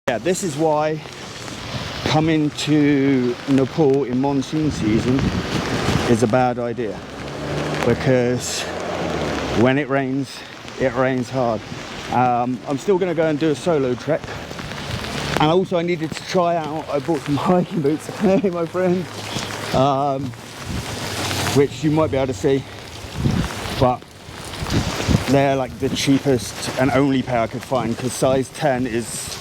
Yeah, this is why coming to Nepal in monsoon season is a bad idea, because when it rains hard. I'm still going to go and do a solo trek, and also I needed to try out, I bought some hiking boots, hey my friend, which you might be able to see, but they're like the cheapest and only pair I could find, because size 10 is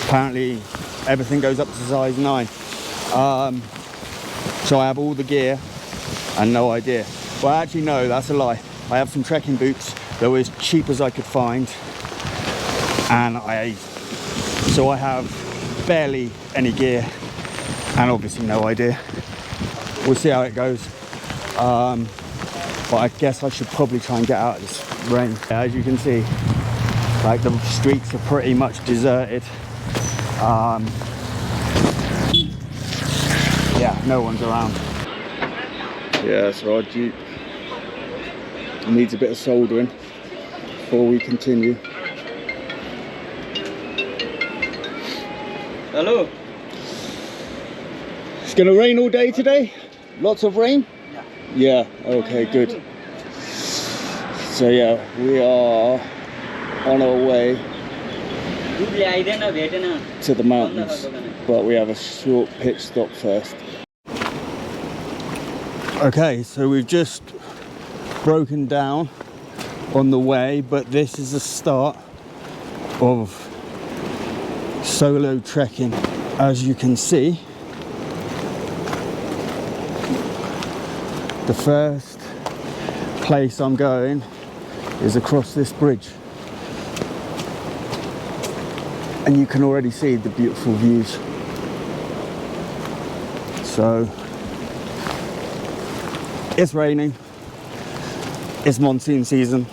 apparently everything goes up to size 9. So I have all the gear and no idea. Well, actually no, that's a lie. I have some trekking boots that were as cheap as I could find, and so I have barely any gear and obviously no idea. We'll see how it goes. But I guess I should probably try and get out of this rain. As you can see, like the streets are pretty much deserted. Yeah, no one's around. Yeah, so our Jeep needs a bit of soldering before we continue. Hello. It's gonna rain all day today? Lots of rain? Yeah, okay, good. So yeah, we are on our way to the mountains, but we have a short pit stop first. Okay, so we've just broken down on the way, but this is the start of solo trekking. As you can see, the first place I'm going is across this bridge, and you can already see the beautiful views. So it's raining, it's monsoon season.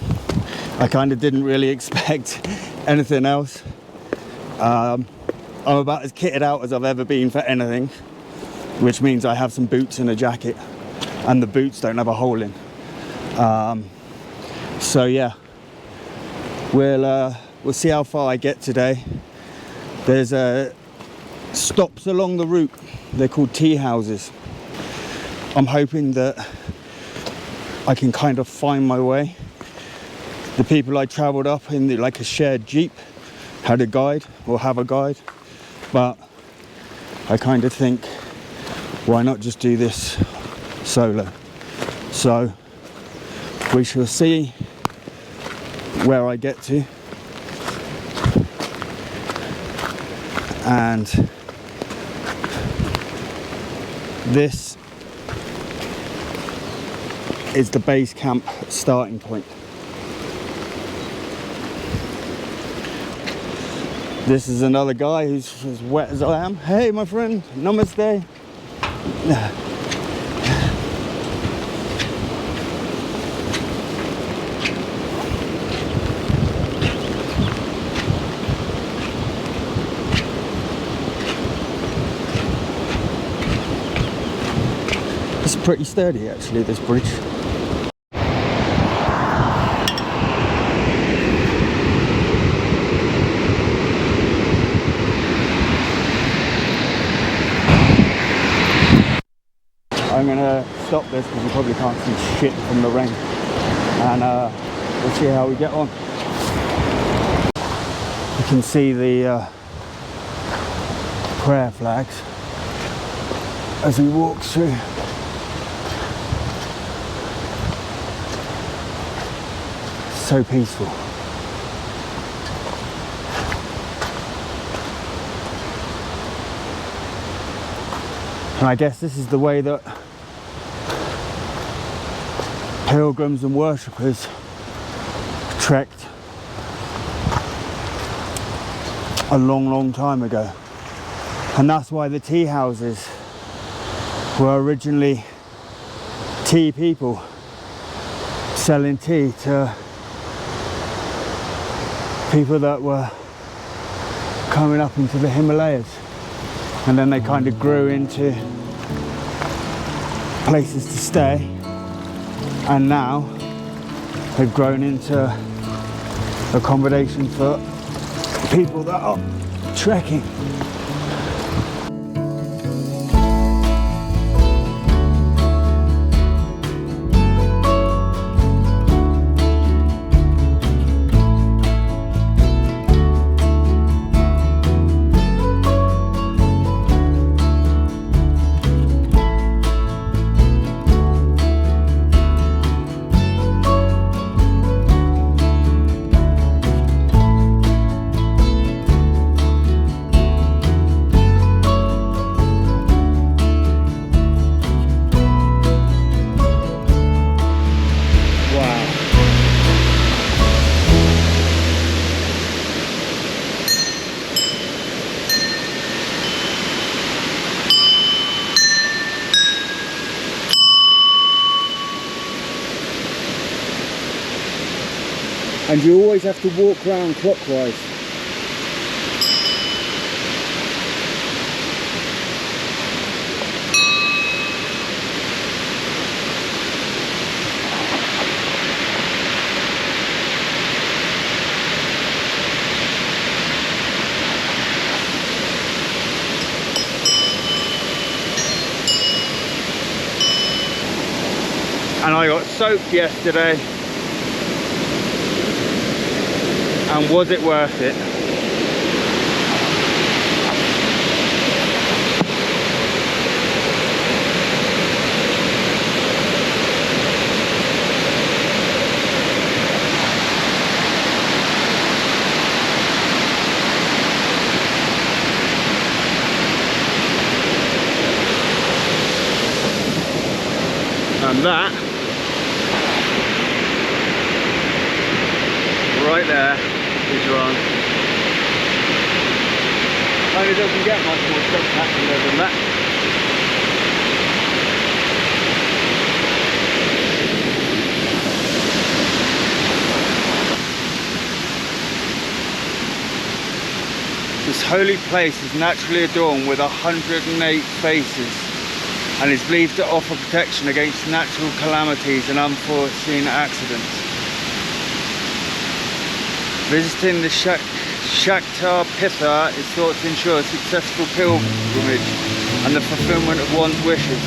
I kind of didn't really expect anything else. I'm about as kitted out as I've ever been for anything, which means I have some boots and a jacket, and the boots don't have a hole in. So yeah, we'll see how far I get today. There's stops along the route. They're called tea houses. I'm hoping that I can kind of find my way. The people I travelled up in like a shared Jeep had a guide, or have a guide, but I kind of think, why not just do this solo? So we shall see where I get to, and this is the base camp starting point. This is another guy who's as wet as I am. Hey my friend, namaste. It's pretty sturdy actually, this bridge. I'm gonna stop this because you probably can't see shit from the rain, and we'll see how we get on. You can see the prayer flags as we walk through. So peaceful. And I guess this is the way that pilgrims and worshippers trekked a long time ago. And that's why the tea houses were originally tea people selling tea to people that were coming up into the Himalayas, and then they kind of grew into places to stay, and now they've grown into accommodation for people that are trekking. And you always have to walk round clockwise. And I got soaked yesterday. And was it worth it? And that right there is wrong. Only doesn't get much more spectacular than that. This holy place is naturally adorned with 108 faces and is believed to offer protection against natural calamities and unforeseen accidents. Visiting the Shakta Pitha is thought to ensure a successful pilgrimage and the fulfillment of one's wishes.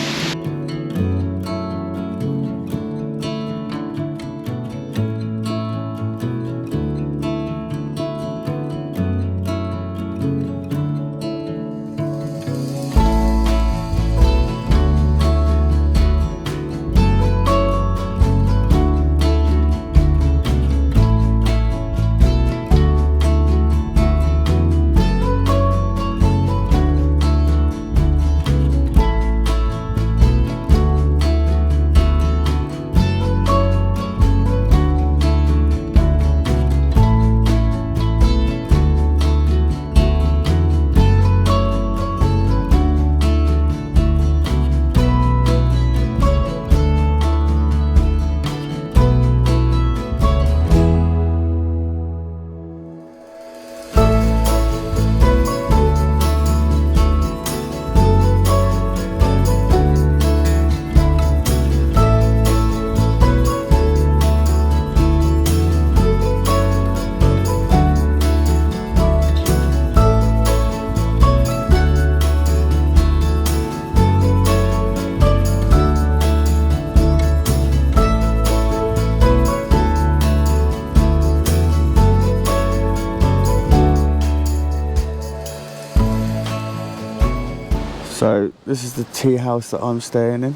So this is the tea house that I'm staying in.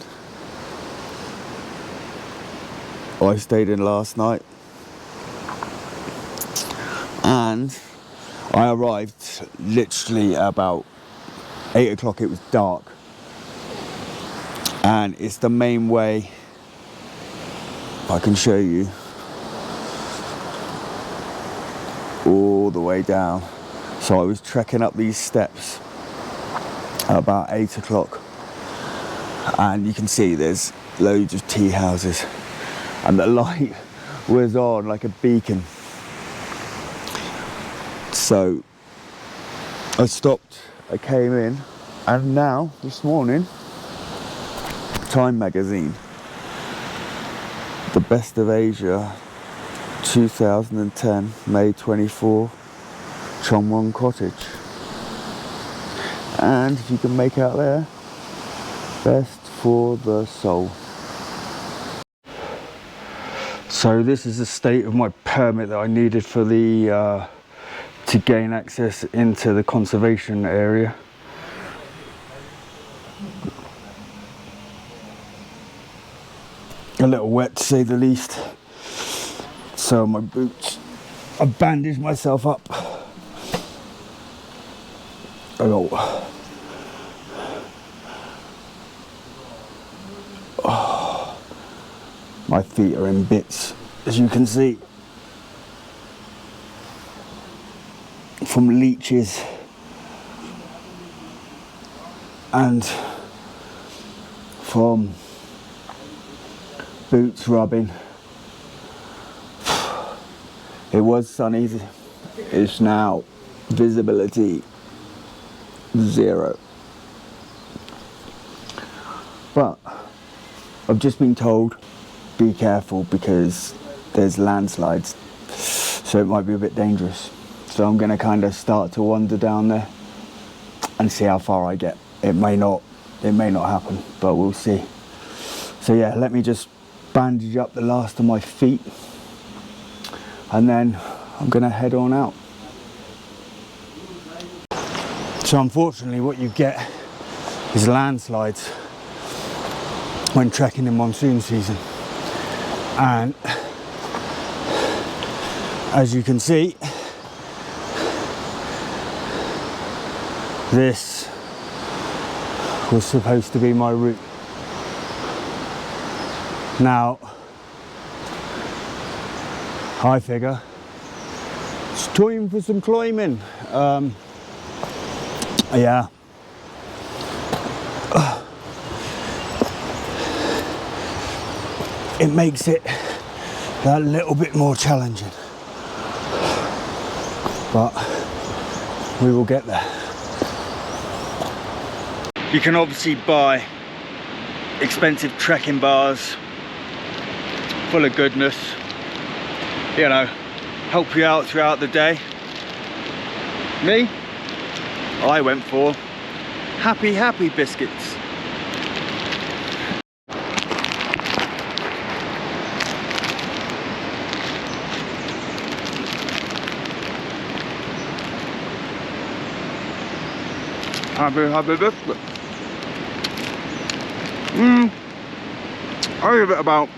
I stayed in last night. And I arrived literally about 8 o'clock, it was dark. And it's the main way, if I can show you, all the way down. So I was trekking up these steps at about 8 o'clock. And you can see there's loads of tea houses. And the light was on like a beacon. So I stopped, I came in, and now, this morning, Time magazine, the best of Asia 2010, May 24, Chongwon Cottage. And if you can make out there, best for the soul. So this is the state of my permit that I needed for the to gain access into the conservation area. A little wet to say the least. So my boots, I've bandaged myself up. Oh. My feet are in bits, as you can see, from leeches and from boots rubbing. It was sunny, it's now visibility 0. But I've just been told, be careful because there's landslides, so it might be a bit dangerous. So I'm going to kind of start to wander down there and see how far I get. It may not happen, but we'll see. So yeah, let me just bandage up the last of my feet and then I'm going to head on out. So unfortunately what you get is landslides when trekking in monsoon season. And as you can see, this was supposed to be my route. Now, I figure it's time for some climbing. Yeah. It makes it that little bit more challenging, but we will get there. You can obviously buy expensive trekking bars full of goodness, you know, help you out throughout the day. Me, I went for happy biscuits. Happy biscuit. I give it about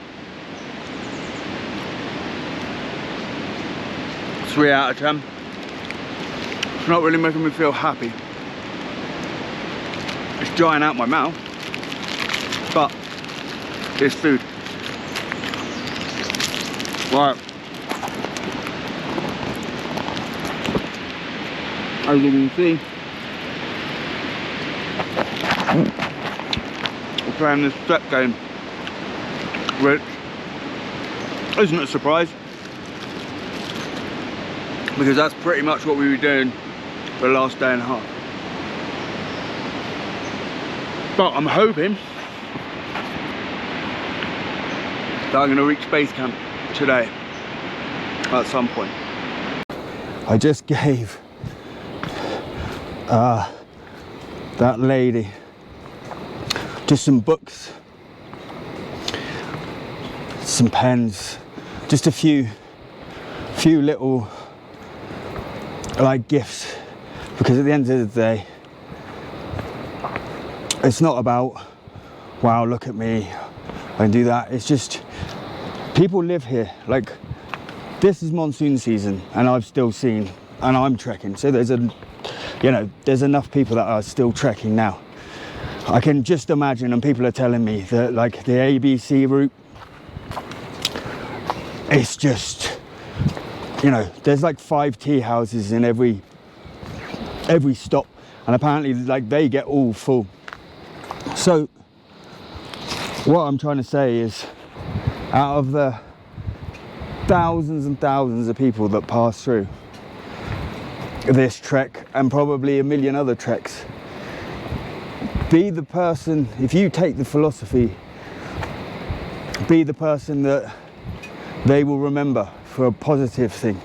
3 out of 10. It's not really making me feel happy. It's drying out my mouth, but it's food. Right. As you can see, we're playing this step game, which isn't a surprise because that's pretty much what we were doing for the last day and a half. But I'm hoping that I'm going to reach base camp today at some point. I just gave that lady just some books, some pens, just a few little like gifts, because at the end of the day it's not about, wow, look at me, I can do that. It's just people live here. Like, this is monsoon season and I've still seen, and I'm trekking, so there's there's enough people that are still trekking now. I can just imagine, and people are telling me that like the ABC route, it's just, there's like 5 tea houses in every stop, and apparently like they get all full. So what I'm trying to say is, out of the thousands and thousands of people that pass through this trek, and probably a million other treks, be the person, if you take the philosophy, be the person that they will remember for a positive thing.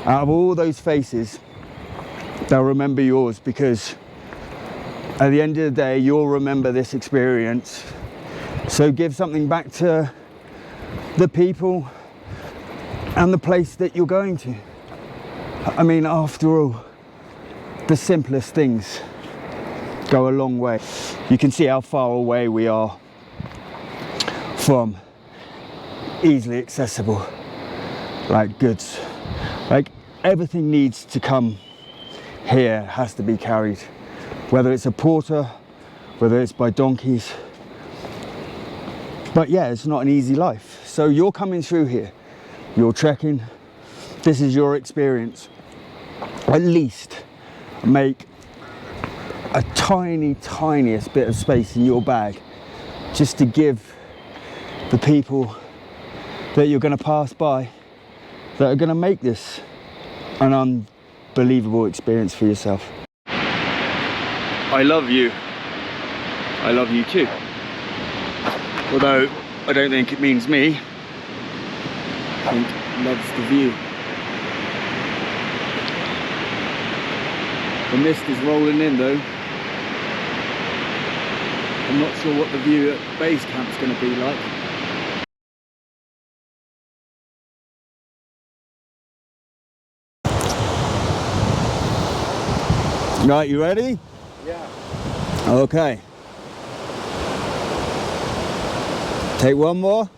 Out of all those faces, they'll remember yours, because At the end of the day, you'll remember this experience. So give something back to the people and the place that you're going to. I mean, after all, the simplest things go a long way. You can see how far away we are from easily accessible, like, goods. Like, everything needs to come here, has to be carried. Whether it's a porter, whether it's by donkeys. But yeah, it's not an easy life. So you're coming through here, you're trekking, this is your experience. At least make a tiniest bit of space in your bag just to give the people that you're going to pass by that are going to make this an unbelievable experience for yourself. I love you. I love you too. Although I don't think it means me. I think it loves the view. The mist is rolling in though. I'm not sure what the view at base camp's going to be like. Right, you ready? Yeah. Okay. Take one more.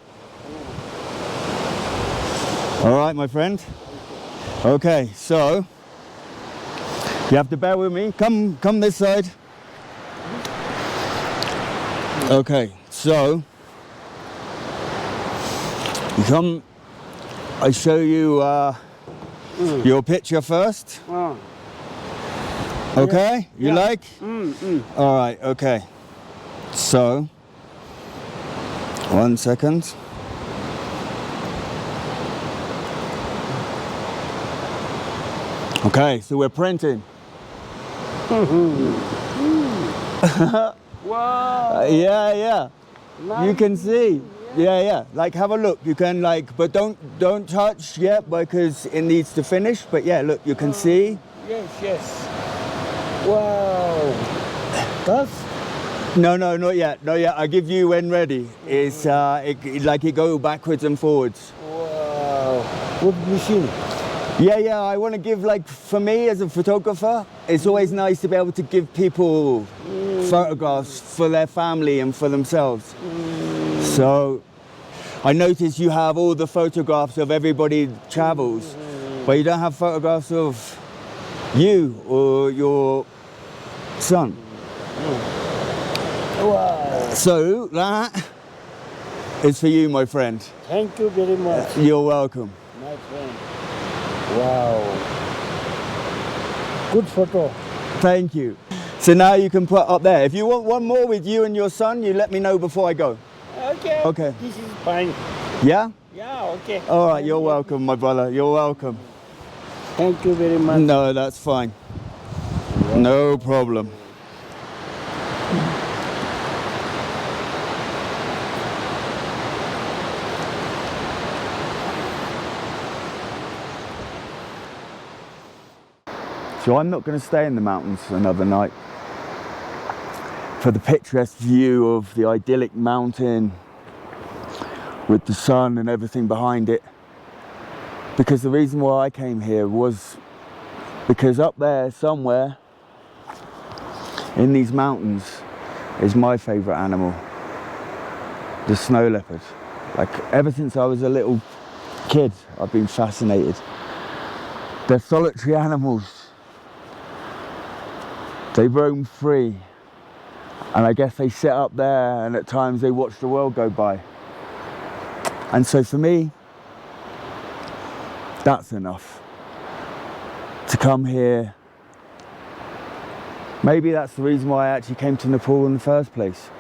All right, my friend. Okay, so you have to bear with me. Come this side. Okay, so you come. I show you your picture first. Okay, you Yeah. like? All right, okay. So, 1 second. Okay, so we're printing. Wow. Yeah. Nice. You can see. Yeah. Like, have a look. You can, like, but don't touch yet because it needs to finish. But yeah, look, you can see. Yes. Wow. That's No, not yet. Not yet. I'll give you when ready. It's it go backwards and forwards. wow. Good machine. Yeah. I want to give, like, for me as a photographer, it's always nice to be able to give people photographs for their family and for themselves. So I noticed you have all the photographs of everybody that travels, but you don't have photographs of you or your son. Wow. So that is for you, my friend. Thank you very much, You're welcome. my friend. Wow. Good photo. Thank you. So now you can put up there. If you want one more with you and your son, you let me know before I go. Okay. Okay. This is fine. Yeah? Yeah, okay. All right, you're welcome, my brother. You're welcome. Thank you very much. No, that's fine. No problem. So I'm not going to stay in the mountains another night for the picturesque view of the idyllic mountain with the sun and everything behind it. Because the reason why I came here was because up there somewhere in these mountains is my favourite animal, the snow leopard. Like, ever since I was a little kid, I've been fascinated. They're solitary animals. They roam free, and I guess they sit up there and at times they watch the world go by. And so for me, that's enough to come here. Maybe that's the reason why I actually came to Nepal in the first place.